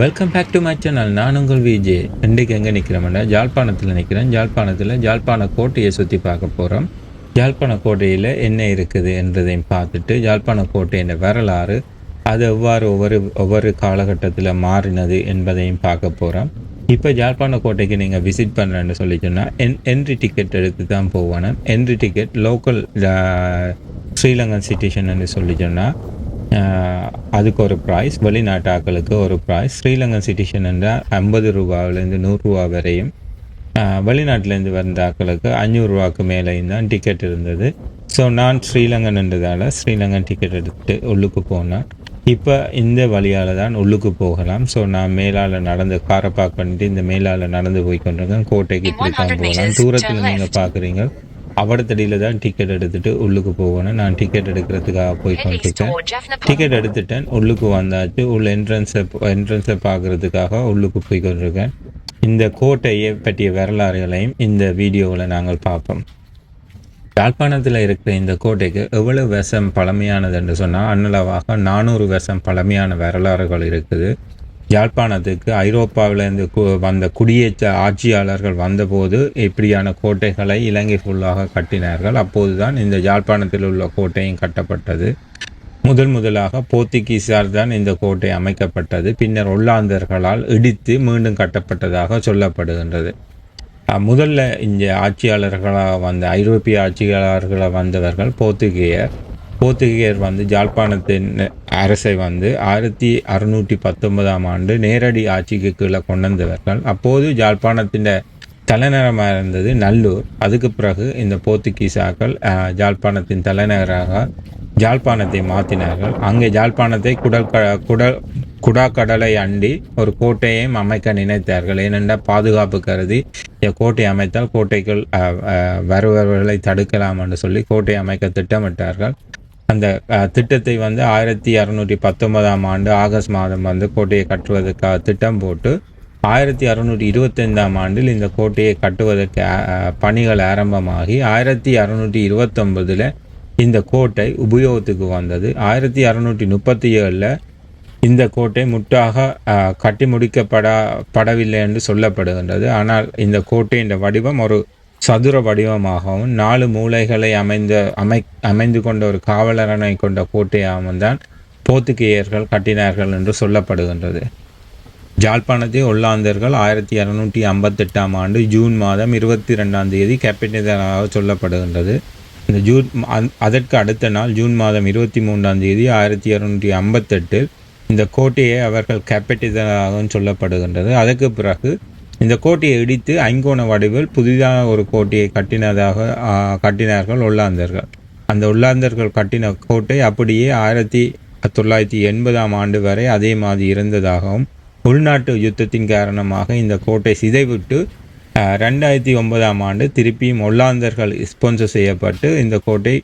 Welcome back to my channel. நான் உங்கள் VJ. இன்றைக்கு எங்கே நிற்கிறோம்னா ஜாழ்ப்பாணத்தில் நிற்கிறேன். ஜாழ்ப்பாண கோட்டையை சுற்றி பார்க்க போகிறோம். ஜாழ்ப்பாண கோட்டையில் என்ன இருக்குது என்றதையும் பார்த்துட்டு ஜாழ்ப்பாண கோட்டையின் வரலாறு அது எவ்வாறு ஒவ்வொரு காலகட்டத்தில் மாறினது என்பதையும் பார்க்க போகிறோம். இப்போ ஜாழ்ப்பாண கோட்டைக்கு நீங்கள் விசிட் பண்ணுறேன்னு சொல்லி சொன்னால் என்ட்ரி டிக்கெட் எடுத்து தான் போகணும். Entry ticket local Sri Lankan citizen சொல்லி சொன்னால் அதுக்கு ஒரு ப்ரைஸ், வெளிநாட்டு ஆக்களுக்கு ஒரு ப்ரைஸ். ஸ்ரீலங்கன் சிட்டிசன் என்றால் 50 ரூபாவிலேருந்து 100 ரூபா வரையும், வெளிநாட்டிலேருந்து வந்த ஆக்களுக்கு 500 ரூபாய்க்கு மேலேயும் தான் டிக்கெட் இருந்தது. ஸோ நான் ஸ்ரீலங்கன் என்றதால் ஸ்ரீலங்கன் டிக்கெட் எடுத்துகிட்டு உள்ளுக்கு போனேன். இப்போ இந்த வழியால் தான் உள்ளுக்கு போகலாம். ஸோ நான் மேலால் நடந்து காரை பார்க் பண்ணிட்டு இந்த மேலால் நடந்து போய் கொண்டிருக்கேன். கோட்டைக்கு இப்படி தான் போகலாம். தூரத்தில் நீங்கள் பார்க்குறீங்க அவடத்தடியில் தான் டிக்கெட் எடுத்துகிட்டு உள்ளுக்கு போகணும். நான் டிக்கெட் எடுக்கிறதுக்காக போய் கொண்டிருக்கேன். டிக்கெட் எடுத்துட்டேன், உள்ளுக்கு வந்தாச்சு. உள்ள என்ட்ரன்ஸை பார்க்குறதுக்காக உள்ளுக்கு போய் கொண்டிருக்கேன். இந்த கோட்டையை பற்றிய வரலாறுகளையும் இந்த வீடியோவில் நாங்கள் பார்ப்போம். யாழ்ப்பாணத்தில் இருக்கிற இந்த கோட்டைக்கு எவ்வளவு வருஷம் பழமையானது என்று சொன்னால் அன்னளவாக 400 வருஷம் பழமையான வரலாறுகள் இருக்குது. யாழ்ப்பாணத்துக்கு ஐரோப்பாவிலேருந்து வந்த குடியேற்ற ஆட்சியாளர்கள் வந்தபோது இப்படியான கோட்டைகளை இலங்கை ஃபுல்லாக கட்டினார்கள். அப்போது தான் இந்த யாழ்ப்பாணத்தில் உள்ள கோட்டையும் கட்டப்பட்டது. முதலாக போர்த்துகீஸால் தான் இந்த கோட்டை அமைக்கப்பட்டது. பின்னர் ஒல்லாந்தர்களால் இடித்து மீண்டும் கட்டப்பட்டதாக சொல்லப்படுகின்றது. முதல்ல இந்த ஆட்சியாளர்களாக வந்த ஐரோப்பிய ஆட்சியாளர்களாக வந்தவர்கள் போர்த்துகேயர் வந்து ஜாழ்ப்பாணத்தின் அரசை வந்து 1619 ஆண்டு நேரடி ஆட்சிக்கு கீழே கொண்டு வந்தவர்கள். அப்போது ஜாழ்ப்பாணத்தின் தலைநகரமாக இருந்தது நல்லூர். அதுக்கு பிறகு இந்த போர்த்துகீசாக்கள் ஜாழ்ப்பாணத்தின் தலைநகராக ஜாழ்ப்பாணத்தை மாற்றினார்கள். அங்கே ஜாழ்ப்பாணத்தை குடாக்கடலை அண்டி ஒரு கோட்டையையும் அமைக்க நினைத்தார்கள். ஏனென்றால் பாதுகாப்பு கருதி கோட்டை அமைத்தால் கோட்டைக்குள் வருபவர்களை தடுக்கலாம் என்று சொல்லி கோட்டை அமைக்க திட்டமிட்டார்கள். அந்த திட்டத்தை வந்து 1619 ஆண்டு ஆகஸ்ட் மாதம் வந்து கோட்டையை கட்டுவதற்காக திட்டம் போட்டு 1625 ஆண்டில் இந்த கோட்டையை கட்டுவதற்கு பணிகள் ஆரம்பமாகி 1629 இந்த கோட்டை உபயோகத்துக்கு வந்தது. 1637 இந்த கோட்டை முற்றாக கட்டி முடிக்கப்படவில்லை என்று சொல்லப்படுகின்றது. ஆனால் இந்த கோட்டையின் வடிவம் ஒரு சதுர வடிவமாகவும் 4 மூலைகளை அமைந்து கொண்ட ஒரு காவலரணை கொண்ட கோட்டையாகவும் தான் போர்த்துகேயர்கள் கட்டினார்கள் என்று சொல்லப்படுகின்றது. ஜாழ்ப்பாணத்தை ஒல்லாந்தர்கள் 1658 ஆண்டு ஜூன் மாதம் 22 கேபிட்டலாக சொல்லப்படுகின்றது. இந்த அதற்கு அடுத்த நாள் ஜூன் மாதம் 23 1658 இந்த கோட்டையை அவர்கள் கேபிட்டலாகவும் சொல்லப்படுகின்றது. அதற்கு பிறகு இந்த கோட்டையை இடித்து ஐங்கோண வடிவில் புதிதாக ஒரு கோட்டையை கட்டினார்கள் ஒல்லாந்தர்கள். அந்த ஒல்லாந்தர்கள் கட்டின கோட்டை அப்படியே 1980 ஆண்டு வரை அதே மாதிரி இருந்ததாகவும், உள்நாட்டு யுத்தத்தின் காரணமாக இந்த கோட்டை சிதைவிட்டு 2009 ஆண்டு திருப்பியும் ஒல்லாந்தர்கள் ஸ்பான்சர் செய்யப்பட்டு இந்த கோட்டை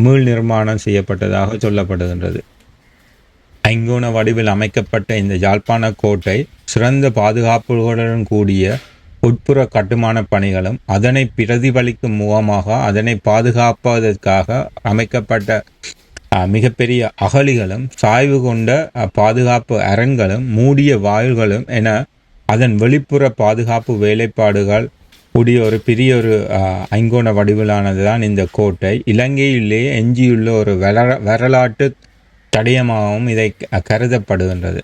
மீள் நிர்மாணம் செய்யப்பட்டதாக சொல்லப்படுகின்றது. ஐங்கோண வடிவில் அமைக்கப்பட்ட இந்த யாழ்ப்பாண கோட்டை சிறந்த பாதுகாப்புகளுடன் கூடிய உட்புற கட்டுமான பணிகளும் அதனை பிரதிபலிக்கும் முகமாக அதனை பாதுகாப்பதற்காக அமைக்கப்பட்ட மிகப்பெரிய அகழிகளும் சாய்வு கொண்ட பாதுகாப்பு அரண்களும் மூடிய வாயில்களும் என அதன் வெளிப்புற பாதுகாப்பு வேலைப்பாடுகள் கூடிய ஒரு பெரிய ஒரு ஐங்கோண வடிவிலானது தான் இந்த கோட்டை. இலங்கையிலேயே எஞ்சியுள்ள ஒரு வரலாற்று தடயமாகவும் இதை கருதப்படுகின்றது.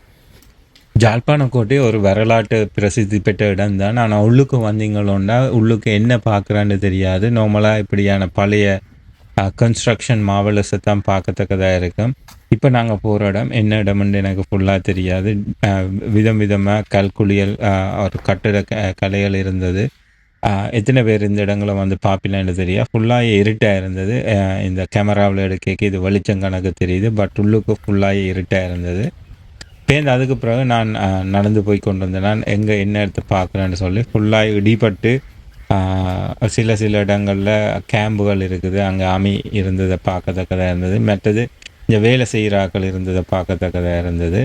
ஜாழ்ப்பாண கோட்டை ஒரு வரலாற்று பிரசித்தி பெற்ற இடம்தான். ஆனால் உள்ளுக்கு வந்தீங்களோன்னா உள்ளுக்கு என்ன பார்க்குறான்னு தெரியாது. நார்மலாக இப்படியான பழைய கன்ஸ்ட்ரக்ஷன் மாவலஸை தான் பார்க்கத்தக்கதாக இருக்கும். இப்போ நாங்கள் போகிற இடம் என்ன இடம்னு எனக்கு ஃபுல்லாக தெரியாது. விதமாக கல்குளியல் ஒரு கட்டிட கலைகள் இருந்தது. எத்தனை பேர் இந்த இடங்களை வந்து பார்ப்பிலான்னு தெரியா. ஃபுல்லாக இருட்டாக இருந்தது. இந்த கேமராவில் எடுக்க இது வெளிச்சம் கணக்கு தெரியுது. பட் உள்ளுக்கு ஃபுல்லாக இருட்டாக இருந்தது. பேருந்து அதுக்கு பிறகு நான் நடந்து போய் கொண்டு வந்தேன். நான் எங்கே என்ன இடத்த பார்க்குறேன்னு சொல்லி ஃபுல்லாக இடிபட்டு சில இடங்களில் கேம்புகள் இருக்குது. அங்கே ஆமி இருந்ததை பார்க்கத்தக்கதாக இருந்தது. மற்றது இந்த வேலை செய்கிற ஆக்கள் இருந்ததை பார்க்கத்தக்கதாக இருந்தது.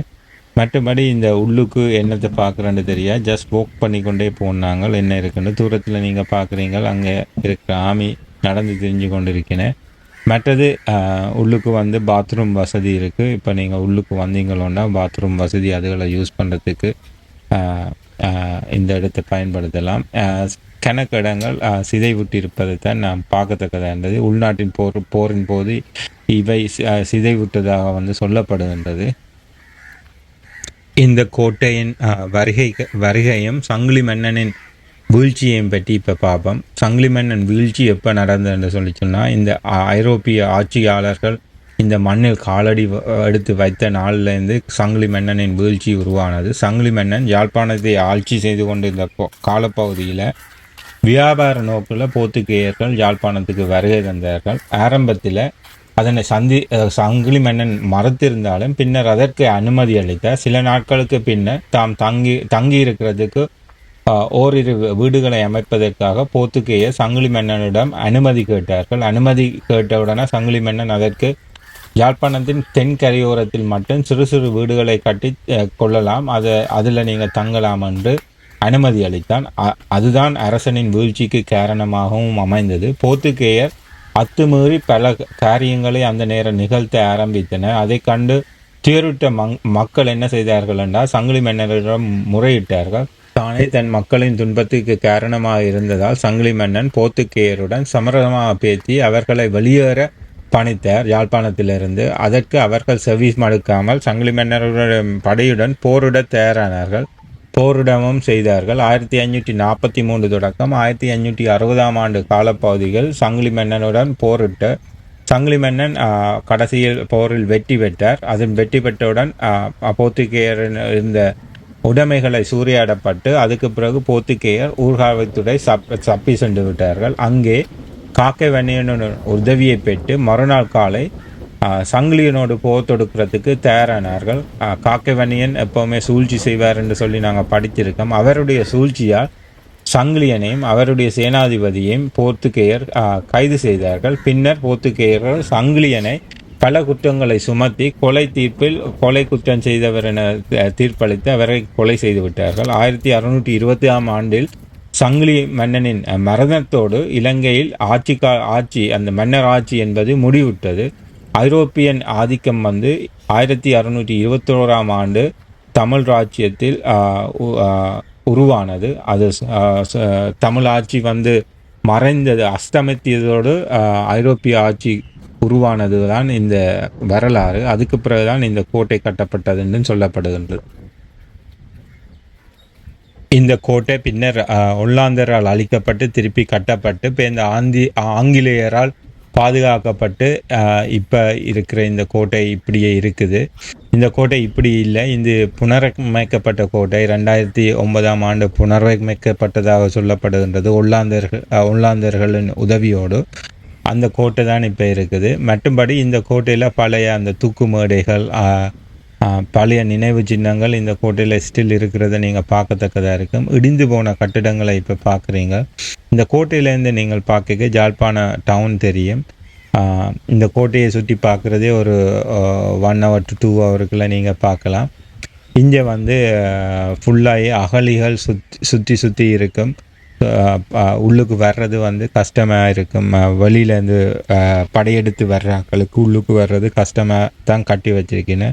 மற்றபடி இந்த உள்ளுக்கு என்னத்தை பார்க்குறேன்னு தெரியா. ஜஸ்ட் வாக் பண்ணி கொண்டே போனாங்க. என்ன இருக்குன்னு தூரத்தில் நீங்கள் பார்க்குறீங்க. அங்கே இருக்கிற ஆமி நடந்து தெரிஞ்சு கொண்டு இருக்கிறேன். மற்றது உள்ளுக்கு வந்து பாத்ரூம் வசதி இருக்குது. இப்போ நீங்கள் உள்ளுக்கு வந்தீங்களோன்னா பாத்ரூம் வசதி அதுகளை யூஸ் பண்ணுறதுக்கு இந்த இடத்தை பயன்படுத்தலாம். கணக்கு இடங்கள் சிதைவுட்டிருப்பதை தான் நாம் பார்க்கத்தக்கதான்றது. உள்நாட்டின் போரின் போது இவை சிதைவுட்டதாக வந்து சொல்லப்படுகின்றது. இந்த கோட்டையின் வருகையும் சங்கிலி மன்னனின் வீழ்ச்சியையும் பற்றி இப்போ பார்ப்போம். சங்கிலி மன்னன் வீழ்ச்சி எப்போ நடந்ததுன்னு சொல்லி சொன்னால், இந்த ஐரோப்பிய ஆட்சியாளர்கள் இந்த மண்ணில் காலடி எடுத்து வைத்த நாளிலேருந்து சங்கிலி மன்னனின் வீழ்ச்சி உருவானது. சங்கிலி மன்னன் யாழ்ப்பாணத்தை ஆட்சி செய்து கொண்டு இந்த காலப்பகுதியில் வியாபார நோக்கில் போர்த்துகேயர்கள் யாழ்ப்பாணத்துக்கு வருகை தந்தார்கள். ஆரம்பத்தில் அதனை சங்கிலி மன்னன் மறுத்திருந்தாலும் பின்னர் அதற்கு அனுமதி அளித்தார். சில நாட்களுக்கு பின்னர் தாம் தங்கி இருக்கிறதுக்கு ஓரிரு வீடுகளை அமைப்பதற்காக போர்த்துகேயர் சங்கிலி மன்னனிடம் அனுமதி கேட்டார்கள். அனுமதி கேட்டவுடனே சங்கிலி மன்னன் அதற்கு யாழ்ப்பாணத்தின் தென் கரையோரத்தில் மட்டும் சிறு சிறு வீடுகளை கட்டி கொள்ளலாம், அதில் நீங்கள் தங்கலாம் என்று அனுமதி அளித்தான். அதுதான் அரசனின் வீழ்ச்சிக்கு காரணமாகவும் அமைந்தது. போர்த்துகேயர் அத்துமீறி பல காரியங்களை அந்த நேரம் நிகழ்த்த ஆரம்பித்தனர். அதை கண்டு தேருட்ட மக்கள் என்ன செய்தார்கள் என்றால் சங்கிலி மன்னரிடம் முறையிட்டார்கள். தானே தன் மக்களின் துன்பத்துக்கு காரணமாக இருந்ததால் சங்கிலி மன்னன் போர்த்துகேயருடன் சமரசமாக பேசி அவர்களை வெளியேற பணித்தார் யாழ்ப்பாணத்திலிருந்து. அதற்கு அவர்கள் செவி மடுக்காமல் சங்கிலி மன்னருடைய படையுடன் போரிட தயாரானார்கள். போரிடமும் செய்தார்கள். 1543 தொடக்கம் 1560ஆம் ஆண்டு காலப்பகுதிகள் சங்கிலி மன்னனுடன் போரிட்ட சங்கிலி மன்னன் கடைசியில் போரில் வெற்றி பெற்றார். அதன் வெற்றி பெற்றவுடன் போர்த்துகேயர் இருந்த உடைமைகளை சூறையாடப்பட்டு அதுக்கு பிறகு போர்த்துகேயர் ஊர்காவல்துறை தப்பி சென்று விட்டார்கள். அங்கே காக்கை வன்னியனோட உதவியை பெற்று மறுநாள் காலை சங்கிலியனோடு போர் தொடுக்கிறதுக்கு தயாரானார்கள். காக்கை வன்னியன் எப்போவுமே சூழ்ச்சி செய்வார் என்று சொல்லி நாங்கள் படித்திருக்கோம். அவருடைய சூழ்ச்சியால் சங்கிலியனையும் அவருடைய சேனாதிபதியையும் போர்த்துகேயர் கைது செய்தார்கள். பின்னர் போர்த்துகேயர்கள் சங்கிலியனை பல குற்றங்களை சுமத்தி கொலை குற்றம் செய்தவர் என தீர்ப்பளித்து அவரை கொலை செய்து விட்டார்கள். 1620ஆம் ஆண்டில் சங்கிலி மன்னனின் மரணத்தோடு இலங்கையில் ஆட்சி அந்த மன்னர் ஆட்சி என்பது முடிவுற்றது. ஐரோப்பியன் ஆதிக்கம் வந்து 1621ஆம் ஆண்டு தமிழ் ராஜ்யத்தில் உருவானது. அது தமிழ் ஆட்சி வந்து மறைந்தது, அஸ்தமித்ததோடு ஐரோப்பிய ஆட்சி உருவானது தான் இந்த வரலாறு. அதுக்கு பிறகுதான் இந்த கோட்டை கட்டப்பட்டது என்று சொல்லப்படுகின்றது. இந்த கோட்டை பின்னர் ஒல்லாந்தரால் அழிக்கப்பட்டு திருப்பி கட்டப்பட்டு இப்போ இந்த ஆங்கிலேயரால் பாதுகாக்கப்பட்டு இப்போ இருக்கிற இந்த கோட்டை இப்படியே இருக்குது. இந்த கோட்டை இப்படி இல்லை, இது புனரமைக்கப்பட்ட கோட்டை. 2009ஆம் ஆண்டு புனரமைக்கப்பட்டதாக சொல்லப்படுகின்றது. ஒல்லாந்தர்களின் உதவியோடு அந்த கோட்டை தான் இப்போ இருக்குது. மற்றும்படி இந்த கோட்டையில் பழைய அந்த தூக்கு மேடைகள், பழைய நினைவு சின்னங்கள் இந்த கோட்டையில் ஸ்டில் இருக்கிறத நீங்கள் பார்க்கத்தக்கதாக இருக்கும். இடிந்து போன கட்டிடங்களை இப்போ பார்க்குறீங்க. இந்த கோட்டையிலேருந்து நீங்கள் பார்க்க ஜாழ்ப்பாண டவுன் தெரியும். இந்த கோட்டையை சுற்றி பார்க்குறதே ஒரு 1 hour to 2 hours நீங்கள் பார்க்கலாம். இங்கே வந்து ஃபுல்லாகி அகழிகள் சுற்றி இருக்கும். உள்ளுக்கு வர்றது வந்து கஷ்டமாக இருக்கும். வெளியிலேருந்து படையெடுத்து வர்றாக்களுக்கு உள்ளுக்கு வர்றது கஷ்டமாக தான் கட்டி வச்சிருக்கேன்னு.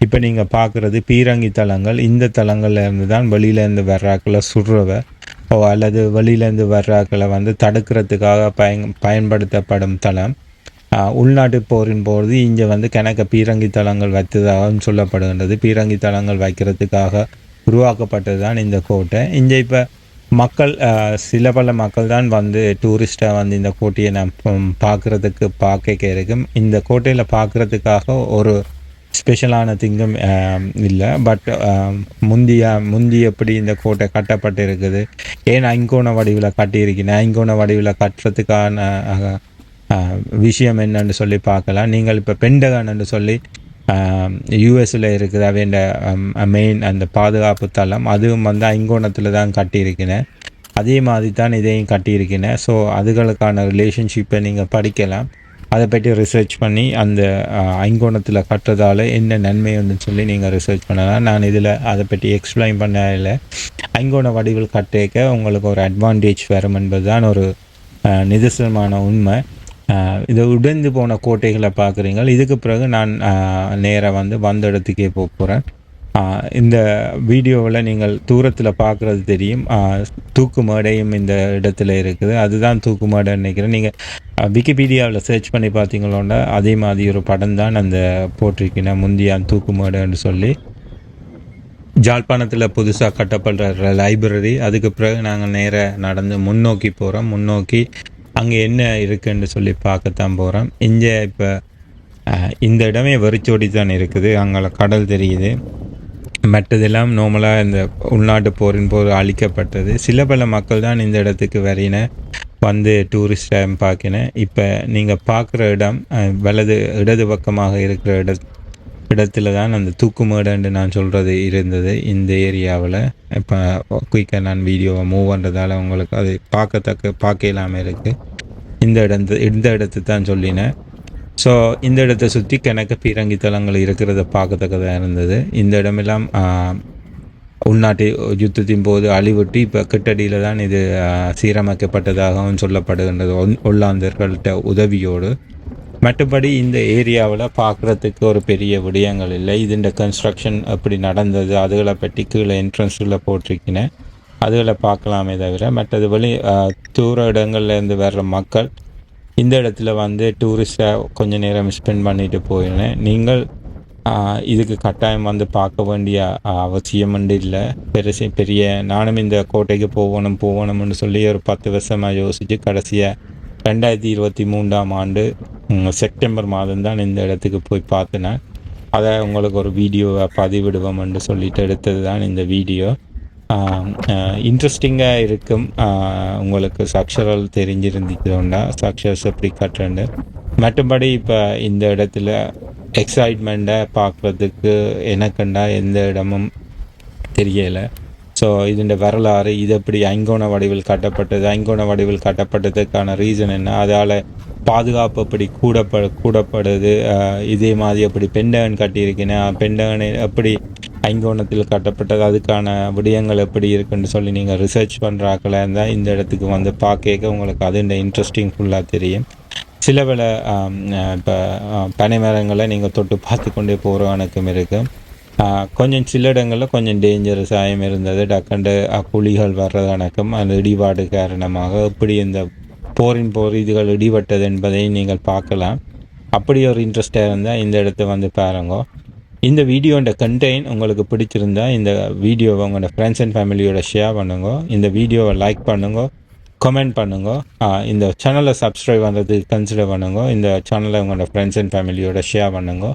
இப்போ நீங்கள் பார்க்குறது பீரங்கி தளங்கள். இந்த தளங்கள்லேருந்து தான் வெளியிலேருந்து வர்றாக்களை சுடுறவ அல்லது வெளியிலேருந்து வர்றாக்களை வந்து தடுக்கிறதுக்காக பயன்படுத்தப்படும் தளம். உள்நாட்டு போரின் போது இங்கே வந்து கணக்க பீரங்கி தளங்கள் வைத்ததாகவும் சொல்லப்படுகின்றது. பீரங்கி தளங்கள் வைக்கிறதுக்காக உருவாக்கப்பட்டது தான் இந்த கோட்டை. இங்கே இப்போ மக்கள் சில பல மக்கள் தான் வந்து டூரிஸ்டாக வந்து இந்த கோட்டையை நான் பார்க்க இருக்கும். இந்த கோட்டையில் பார்க்குறதுக்காக ஒரு ஸ்பெஷலான திங்கும் இல்லை. பட் முந்தி எப்படி இந்த கோட்டை கட்டப்பட்டு இருக்குது, ஏன் ஐங்கோண வடிவில் கட்டியிருக்கேன், ஐங்கோண வடிவில் கட்டுறதுக்கான விஷயம் என்னன்னு சொல்லி பார்க்கலாம். நீங்கள் இப்போ பென்டகன் சொல்லி யூஎஸில் இருக்குது அவன் மெயின் அந்த பாதுகாப்பு தளம், அதுவும் வந்து ஐங்கோணத்தில் தான் கட்டியிருக்கிறேன். அதே மாதிரி தான் இதையும் கட்டியிருக்கிறேன். ஸோ அதுகளுக்கான ரிலேஷன்ஷிப்பை நீங்கள் படிக்கலாம். அதை பற்றி ரிசர்ச் பண்ணி அந்த ஐங்கோணத்தில் கட்டுறதால என்ன நன்மை ஒன்றுன்னு சொல்லி நீங்கள் ரிசர்ச் பண்ணலாம். நான் இதில் அதை பற்றி எக்ஸ்பிளைன் பண்ண இல்லை. ஐங்கோண வடிவில் கட்டிக்க உங்களுக்கு ஒரு அட்வான்டேஜ் வரும் என்பது தான் ஒரு நிதர்சனமான உண்மை. இதை உடைந்து போன கோட்டைகளை பார்க்குறீங்க. இதுக்கு பிறகு நான் நேராக வந்த இடத்துக்கே போகிறேன். இந்த வீடியோவில் நீங்கள் தூரத்தில் பார்க்குறது தெரியும், தூக்கு மேடையும் இந்த இடத்துல இருக்குது. அதுதான் தூக்கு மேடைன்னு நினைக்கிறேன். நீங்கள் விக்கிபீடியாவில் சர்ச் பண்ணி பார்த்தீங்களோன்னா அதே மாதிரி ஒரு படம் தான் அந்த போட்டிருக்கேன், முந்தியான் தூக்கு மேடைன்னு சொல்லி. ஜாழ்ப்பாணத்தில் புதுசாக கட்டப்படுற லைப்ரரி. அதுக்கு பிறகு நாங்கள் நேராக நடந்து முன்னோக்கி போகிறோம். முன்னோக்கி அங்கே என்ன இருக்குன்னு சொல்லி பார்க்கத்தான் போகிறோம். இங்கே இப்போ இந்த இடமே வெறிச்சோடி தான் இருக்குது. அங்கே கடல் தெரியுது. மற்றதெல்லாம் நார்மலாக இந்த உள்நாட்டு போரின் போது அழிக்கப்பட்டது. சில பல மக்கள் தான் இந்த இடத்துக்கு வந்து டூரிஸ்ட் டைம் பார்க்கினேன். இப்போ நீங்கள் பார்க்குற இடம் இடது பக்கமாக இருக்கிற இடத்துல தான் அந்த தூக்குமேடுன்னு நான் சொல்கிறது இருந்தது இந்த ஏரியாவில். இப்போ குயிக்காக நான் வீடியோவை மூவ் பண்ணுறதால உங்களுக்கு அது பார்க்க இல்லாமல் இருக்குது. இந்த இடத்து தான் சொல்லினேன். ஸோ இந்த இடத்தை சுற்றி கிணக்கு பீரங்கி தலங்கள் இருக்கிறத பார்க்கத்தக்கதாக இருந்தது. இந்த இடமெல்லாம் உள்நாட்டு யுத்தத்தின் போது அழிவிட்டு இப்போ கிட்டடியில் தான் இது சீரமைக்கப்பட்டதாகவும் சொல்லப்படுகின்றது ஒல்லாந்தர்கள்ட்ட உதவியோடு. மற்றபடி இந்த ஏரியாவில் பார்க்குறதுக்கு ஒரு பெரிய விடயங்கள் இல்லை. இதுண்ட கன்ஸ்ட்ரக்ஷன் எப்படி நடந்தது அதுகளை பற்றி கீழே என்ட்ரன்ஸில் போட்டிருக்கினேன். அதுகளை பார்க்கலாமே தவிர மற்றது தூர இடங்கள்லேருந்து வர்ற மக்கள் இந்த இடத்துல டூரிஸ்டாக கொஞ்சம் நேரம் ஸ்பெண்ட் பண்ணிட்டு போயிருந்தேன். நீங்கள் இதுக்கு கட்டாயம் பார்க்க வேண்டிய அவசியம் இல்லை. பெரிய நானும் இந்த கோட்டைக்கு போகணும்னு சொல்லி ஒரு 10 வருஷமாக யோசித்து கடைசியாக 2023ஆம் ஆண்டு செப்டம்பர் மாதம் தான் இந்த இடத்துக்கு போய் பார்த்தேன். அதை உங்களுக்கு ஒரு வீடியோவை பதிவிடுவோம்னு சொல்லிட்டு எடுத்தது தான் இந்த வீடியோ. இன்ட்ரெஸ்டிங்காக இருக்கும். உங்களுக்கு ஸ்ட்ரக்சரல் தெரிஞ்சிருந்துச்சுன்னா ஸ்ட்ரக்சர்ஸ் எப்படி கட்டுறேன்னு. மற்றபடி இப்போ இந்த இடத்துல எக்ஸைட்மெண்ட்டை பார்க்குறதுக்கு எனக்குண்டா எந்த இடமும் தெரியலை. ஸோ இதோட வரலாறு இது எப்படி ஐங்கோண வடிவில் கட்டப்பட்டதுக்கான ரீசன் என்ன, அதால் பாதுகாப்பு எப்படி கூடப்படுது, இதே மாதிரி எப்படி பெண்டகன் கட்டியிருக்கேன், பெண்டகனை எப்படி ஐங்கோணத்தில் கட்டப்பட்டது, அதுக்கான விடயங்கள் எப்படி இருக்குன்னு சொல்லி நீங்கள் ரிசர்ச் பண்ணுறாக்கல இருந்தால் இந்த இடத்துக்கு பார்க்க உங்களுக்கு அதுண்ட இன்ட்ரெஸ்டிங் ஃபுல்லாக தெரியும். சில வேளை இப்போ பனை மரங்களை நீங்கள் தொட்டு பார்த்து கொண்டே போகிறவனுக்கும் இருக்குது. கொஞ்சம் சில இடங்களில் கொஞ்சம் டேஞ்சரஸாகவும் இருந்தது. டக்கண்டு புலிகள் வர்றதனக்கும் அந்த இடிபாடு காரணமாக எப்படி இந்த போர் இதுகள் இடிபட்டது என்பதை நீங்கள் பார்க்கலாம். அப்படி ஒரு இன்ட்ரெஸ்டாக இருந்தால் இந்த இடத்த பாருங்க. இந்த வீடியோட கண்டெயின் உங்களுக்கு பிடிச்சிருந்தா இந்த வீடியோவை உங்களோட ஃப்ரெண்ட்ஸ் அண்ட் ஃபேமிலியோட ஷேர் பண்ணுங்க. இந்த வீடியோவை லைக் பண்ணுங்க, கமெண்ட் பண்ணுங்க. இந்த சேனலை சப்ஸ்கிரைப் பண்ணுறதுக்கு கன்சிடர் பண்ணுங்க. இந்த சேனலை உங்களோட ஃப்ரெண்ட்ஸ் அண்ட் ஃபேமிலியோட ஷேர் பண்ணுங்க.